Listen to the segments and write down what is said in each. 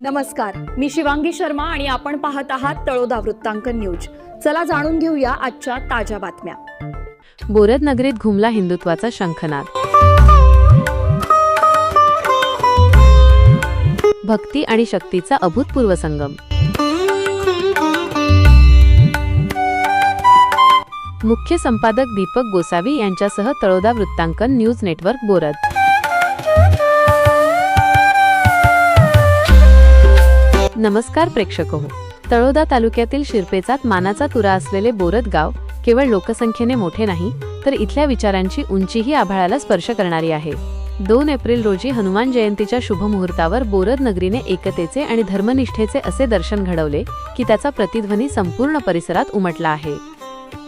नमस्कार, मी शिवांगी शर्मा आणि आपण पाहत आहात तळोदा वृत्तांकन न्यूज। चला जाणून घेऊया आजच्या ताज्या बातम्या। बोरद नगरीत घुमला हिंदुत्वाचा शंखनाद। भक्ती आणि शक्तीचा अभूतपूर्व संगम। मुख्य संपादक दीपक गोसावी यांच्यासह तळोदा वृत्तांकन न्यूज नेटवर्क बोरद। नमस्कार प्रेक्षको, तळोदा तालुक्यातील शिरपेचात मानाचा तुरा असलेले बोरद गाव केवळ लोकसंख्येने मोठे नाही तर इथल्या विचारांची उंचीही आभाळाला स्पर्श करणारी आहे। 2 एप्रिल रोजी हनुमान जयंतीच्या शुभ मुहूर्तावर बोरद नगरीने एकतेचे आणि धर्मनिष्ठेचे असे दर्शन घडवले की त्याचा प्रतिध्वनी संपूर्ण परिसरात उमटला आहे।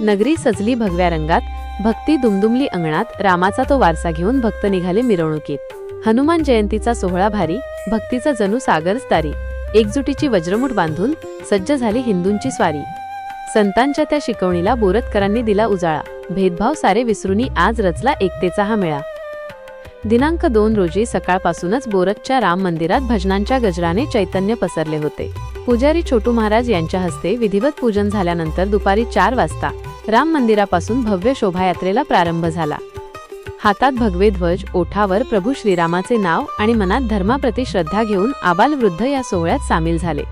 नगरी सजली भगव्या रंगात, भक्ती दुमदुमली अंगणात, रामाचा तो वारसा घेऊन भक्त निघाले मिरवणुकीत। हनुमान जयंतीचा सोहळा भारी, भक्तीचा जणू सागरच तारी, एकजुटीची वज्रमुठ बांधून सज्ज झाली हिंदूंची स्वारी। संतांच्या त्या शिकवणीला बोरदकरांनी दिला उजाळा, भेदभाव सारे विसरूनी आज रचला एकतेचा हा मेळा। दिनांक 2 रोजी सकाळपासूनच बोरदच्या राम मंदिरात भजनांच्या गजराने चैतन्य पसरले होते। पुजारी छोटू महाराज यांच्या हस्ते विधिवत पूजन झाल्यानंतर दुपारी 4 वाजता राम मंदिरापासून भव्य शोभायात्रेला प्रारंभ झाला। हातात भगवे ध्वज, ओठावर प्रभू श्रीरामाचे नाव आणि मनात धर्माप्रती श्रद्धा घेऊन आबालवृद्ध या सोहळ्यात सामील झाले।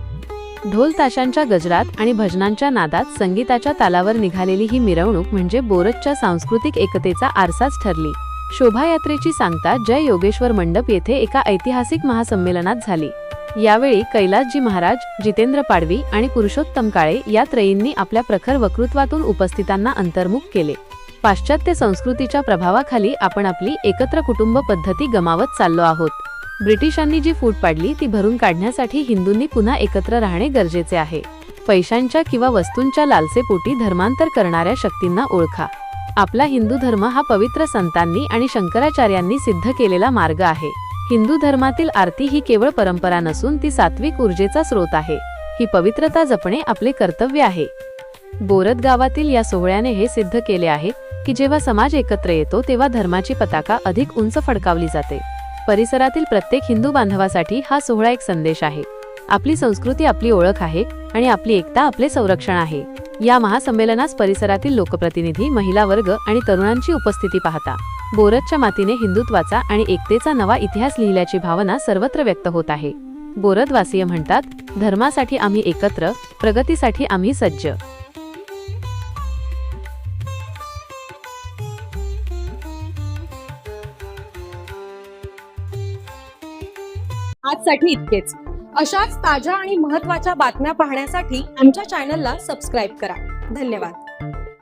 ढोल ताशांच्या गजरात आणि भजनांच्या नादात संगीताच्या तालावर निघालेली ही मिरवणूक म्हणजे बोरदच्या सांस्कृतिक एकतेचा आरसाच ठरली। शोभायात्रेची सांगता जय योगेश्वर मंडप येथे एका ऐतिहासिक महासंमेलनात झाली। यावेळी कैलासजी महाराज, जितेंद्र पाडवी आणि पुरुषोत्तम काळे या त्रयींनी आपल्या प्रखर वक्तृत्वातून उपस्थितांना अंतर्मुख केले। पाश्चात्य संस्कृतीच्या प्रभावाखाली आपण आपली एकत्र कुटुंब पद्धती गमावत चाललो आहोत। ब्रिटिशांनी जी फूट पाडली ती भरून काढण्यासाठी हिंदूंनी पुन्हा एकत्र राहणे गरजेचे आहे। पैशांच्या किंवा वस्तूंच्या लालसेपोटी धर्मांतर करणाऱ्या शक्तींना ओळखा। आपला हिंदू धर्म हा पवित्र संतांनी आणि शंकराचार्यांनी सिद्ध केलेला मार्ग आहे। हिंदू धर्मातील आरती ही केवळ परंपरा नसून ती सात्विक ऊर्जेचा स्रोत आहे। ही पवित्रता जपणे आपले कर्तव्य आहे। बोरद गावातील या सोहळ्याने हे सिद्ध केले आहे की जेव्हा समाज एकत्र येतो तेव्हा धर्माची पताका अधिक उंच फडकावली जाते। परिसरातील प्रत्येक हिंदू बांधवासाठी हा सोहळा एक संदेश आहे। आपली संस्कृती आपली ओळख आहे आणि आपली एकता आपले संरक्षण आहे। या महासंमेलनास परिसरातील लोकप्रतिनिधी, महिला वर्ग आणि तरुणांची उपस्थिती पाहता बोरदच्या मातीने हिंदुत्वाचा आणि एकतेचा नवा इतिहास लिहिल्याची भावना सर्वत्र व्यक्त होत आहे। बोरदवासीय म्हणतात, धर्मासाठी आम्ही एकत्र, प्रगतीसाठी आम्ही सज्ज। आजसाठी इतकेच। अशाच ताज्या आणि महत्त्वाच्या बातम्या पाहण्यासाठी आमच्या चॅनलला सबस्क्राइब करा। धन्यवाद।